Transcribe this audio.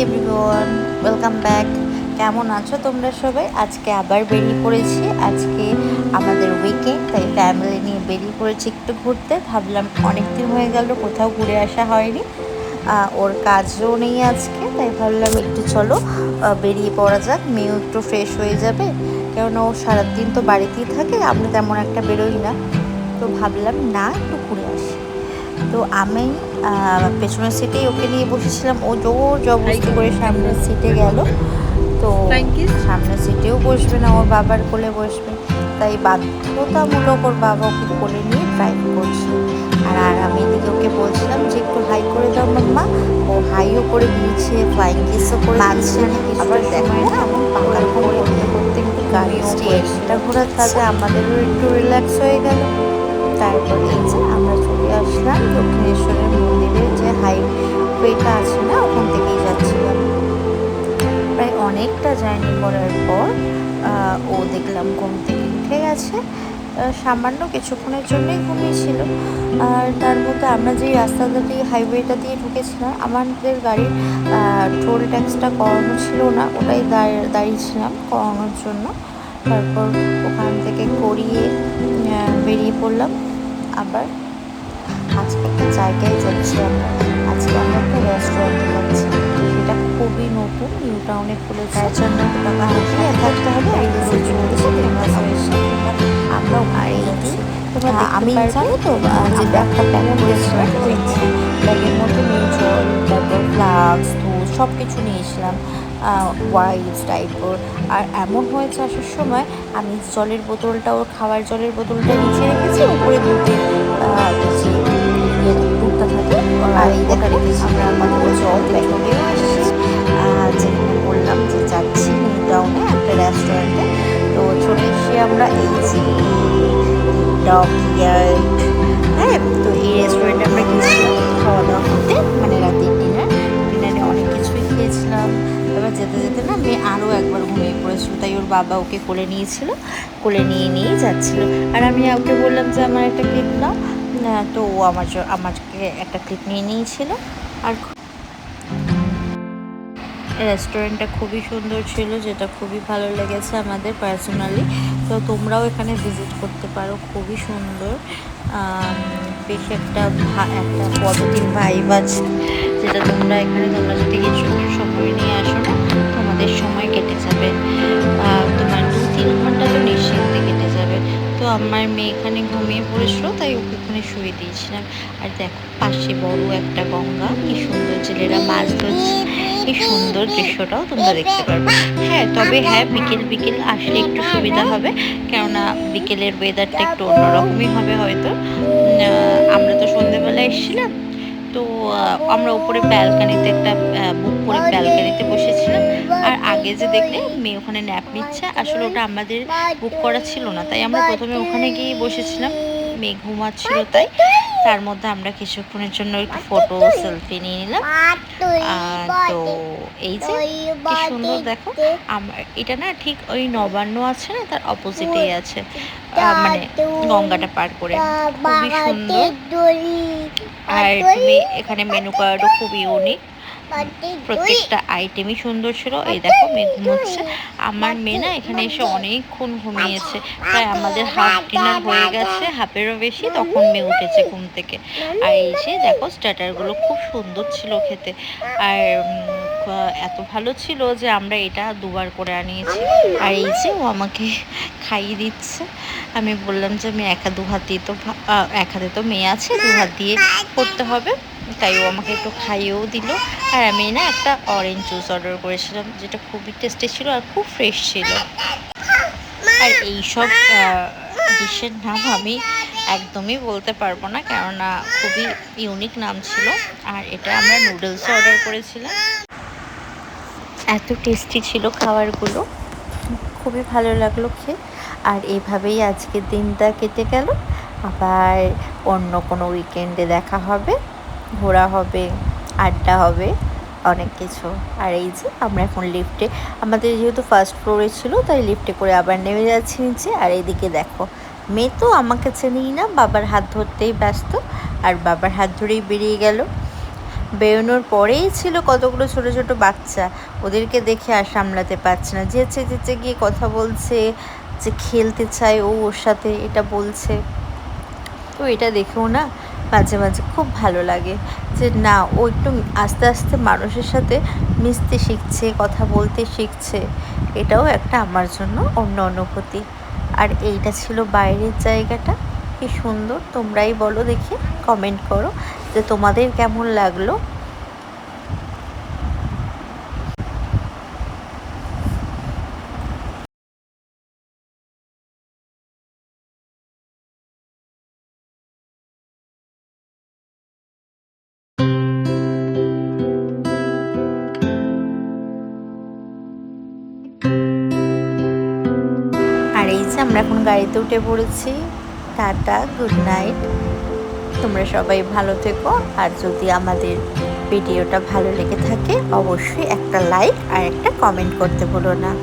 Everyone, welcome back. কেমন আছো তোমরা সবাই? আজকে আবার বেরিয়ে পড়েছি। আজকে আমাদের উইকেন্ড, তাই ফ্যামিলি নিয়ে বেরিয়ে পড়েছি একটু ঘুরতে। ভাবলাম অনেক দিন হয়ে গেল কোথাও ঘুরে আসা হয়নি, ওর কাজও নেই আজকে, তাই ভাবলাম একটু চলো বেরিয়ে পড়া যাক, মেয়েও একটু ফ্রেশ হয়ে যাবে। কেননা ও সারাদিন তো বাড়িতেই থাকে, আমরা তেমন একটা বেরোই না, তো ভাবলাম না একটু ঘুরে আসি। তো আমি পেছনের সিটেই ওকে নিয়ে বসেছিলাম, ও জোর জবরদস্তি করে সামনের সিটে গেল। তো সামনের সিটেও বসবে না, ওর বাবার কোলে বসবে, তাই বাধ্যতামূলক ওর বাবা ওকে কোলে নিয়ে ড্রাইভ করছে। আর আমি এদিকে ওকে বলছিলাম যে একটু হাই করে দাও মাম্মা। ও হাইও করে দিয়েছে, ফ্লাইং কিসও করে দিয়েছে। আবার দেখো না এমন পাকাল করে করতে করতে একটু গাড়ি স্টেজটা ঘোরার সাথে আমাদেরও একটু রিল্যাক্স হয়ে গেল। তারপর এই যে আমরা চলে আসলাম দক্ষিণেশ্বরের মন্দিরে, যে হাইওয়েটা আছে না, ওখান থেকেই যাচ্ছিলাম। প্রায় অনেকটা জার্নি করার পর ও দেখলাম ঘুম থেকে উঠে গেছে। সামান্য কিছুক্ষণের জন্যই ঘুমিয়েছিল। আর তার মধ্যে আমরা যে রাস্তাটা দিয়ে হাইওয়েটা দিয়ে ঢুকেছিলাম, আমাদের গাড়ির টোল ট্যাক্সটা করানো ছিল না, ওটাই দাঁড়িয়েছিলাম করানোর জন্য। তারপর ওখান থেকে করিয়ে বেরিয়ে পড়লাম। আবার আজকে একটা জায়গায় যাচ্ছি আমরা। আজকে আমরা একটা রেস্টুরেন্টে যাচ্ছি, সেটা খুবই নতুন, নিউ টাউনে খুলে, তার জন্য টাকা হাসিয়ে থাকতে হবে। আমরা ওখানে যাচ্ছি। আমি জানো তো যে ব্যাগটা প্যাক করেছিলাম, ব্যাগের মধ্যে নিয়ে জল, তারপর ফ্লাক্স, দুধ সব কিছু নিয়েছিলাম, ওয়াইপস, ডাইপার। আর এমন হয়েছে আসার সময় আমি জলের বোতলটা, ওর খাওয়ার জলের বোতলটা নিচে রেখেছি, উপরে দুধের যে দুধটা থাকে আর এই দেখা রেখেছি। আমরা আমাদের জল চলেও আসছি, যেখানে বললাম যে যাচ্ছি নিউ টাউনে একটা রেস্টুরেন্টে। তো চলে এসে আমরা এই যে ডকইয়ার্ড, হ্যাঁ, তো এই রেস্টুরেন্টে আমরা গেছিলাম খাওয়া দাওয়া করতে, মানে রাতের ডিনারে অনেক কিছুই খেয়েছিলাম। এবার যেতে যেতে না মেয়ে আরও একবার ঘুমিয়ে পড়েছিল, তাই ওর বাবা ওকে কোলে নিয়েছিল, কোলে নিয়ে যাচ্ছিল। আর আমি ওকে বললাম যে আমার একটা ক্লিপ নাও, তো ও আমাকে একটা ক্লিপ নিয়ে নিয়েছিল। আর রেস্টুরেন্টটা খুবই সুন্দর ছিল, যেটা খুবই ভালো লেগেছে আমাদের পার্সোনালি। তো তোমরাও এখানে ভিজিট করতে পারো, খুবই সুন্দর। বেশ একটা পজিটিভ ভাইব আছে, যেটা তোমরা যদি কিছু সময় নিয়ে আসো না, তোমাদের সময় কেটে যাবে। তোমার 2-3 ঘন্টা তো নিশ্চিন্তে কেটে যাবে। তো আমার মেয়ে এখানে ঘুমিয়ে পড়েছিল, তাই ওকে এখানে শুয়ে দিয়েছিলাম। আর দেখো পাশে বড় একটা গঙ্গা, কি সুন্দর ছেলেরা মাছ ধরছে, এই সুন্দর দৃশ্যটাও তোমরা দেখতে পারবে। তবে বিকেল আসলে একটু সুবিধা হবে, কেননা বিকেলের ওয়েদারটা একটু অন্যরকমই হবে হয়তো। আমরা তো সন্ধ্যেবেলা এসেছিলাম, তো আমরা উপরে ব্যালকানিতে বুক করে ব্যালকানিতে বসেছিলাম। আর আগে যে দেখলে মেয়ে ওখানে ন্যাপ নিচ্ছে, আসলে ওটা আমাদের বুক করা ছিল না, তাই আমরা প্রথমে ওখানে গিয়ে বসেছিলাম। মেয়ে ঘুমাচ্ছিল, তাই তার মধ্যে আমরা কিছুক্ষণের জন্য একটু ফটো সেলফি নিয়ে নিলাম। তো এই যে কি সুন্দর দেখো, এটা না ঠিক ওই নবান্ন আছে না, তার অপোজিটেই আছে, মানে গঙ্গাটা পার করে, খুবই সুন্দর। আর তুমি এখানে মেনু কার্ডও খুব ইউনিক, প্রত্যেকটা আইটেমই সুন্দর ছিল। এই দেখো মেয়ে ঘুমোচ্ছে, আমার মেয়ে না এখানে এসে অনেকক্ষণ ঘুমিয়েছে, প্রায় আমাদের হাফ ডিনার হয়ে গেছে, হাফেরও বেশি, তখন মেয়ে উঠেছে ঘুম থেকে। আর এই যে দেখো স্টার্টারগুলো খুব সুন্দর ছিল খেতে, আর এত ভালো ছিল যে আমরা এটা দুবার করে আনিয়েছি। আর এই যে ও আমাকে খাইয়ে দিচ্ছে। আমি বললাম যে আমি এক হাতে তো মেয়ে আছে, 2 হাত দিয়ে করতে হবে, তাই ও আমাকে একটু খাইয়েও দিল। আর আমি না একটা অরেঞ্জ জুস অর্ডার করেছিলাম, যেটা খুবই টেস্টি ছিল আর খুব ফ্রেশ ছিল। আর এইসব ডিশের নাম আমি একদমই বলতে পারবো না, কেননা খুবই ইউনিক নাম ছিল। আর এটা আমরা নুডলসও অর্ডার করেছিলাম, এত টেস্টি ছিল খাবারগুলো, খুবই ভালো লাগলো খেয়ে। আর এইভাবেই আজকের দিনটা কেটে গেল। আবার অন্য কোনো উইকেন্ডে দেখা হবে, ঘোরা হবে, আড্ডা হবে, অনেক কিছু। আর এই যে আমরা এখন লিফটে, আমাদের যেহেতু ফার্স্ট ফ্লোরে ছিল, তাই লিফটে করে আবার নেমে যাচ্ছি নিচে। আর এইদিকে দেখো মেয়ে তো আমাকে চেনেই না, বাবার হাত ধরতেই ব্যস্ত, আর বাবার হাত ধরেই বেরিয়ে গেল। বেরোনোর পরেই ছিল কতগুলো ছোট ছোট বাচ্চা, ওদেরকে দেখে আর সামলাতে পারছে না, যেচে যেচে গিয়ে কথা বলছে, যে খেলতে চায় ও ওর সাথে, এটা বলছে। তো এটা দেখেও না মাঝে মাঝে খুব ভালো লাগে যে না, ও একটু আস্তে আস্তে মানুষের সাথে মিশতে শিখছে, কথা বলতে শিখছে। এটাও একটা আমার জন্য অন্য অনুভূতি। আর এইটা ছিল বাইরের জায়গাটা, কি সুন্দর, তোমরাই বলো দেখি, কমেন্ট করো যে তোমাদের কেমন লাগলো। আর এই যে আমরা এখন গাড়িতে উঠে পড়েছি। Tata, good night. তোমরা সবাই ভালো থেকো। আর যদি আমাদের ভিডিওটা ভালো লেগে থাকে অবশ্যই একটা লাইক আর একটা কমেন্ট করতে ভুলো না।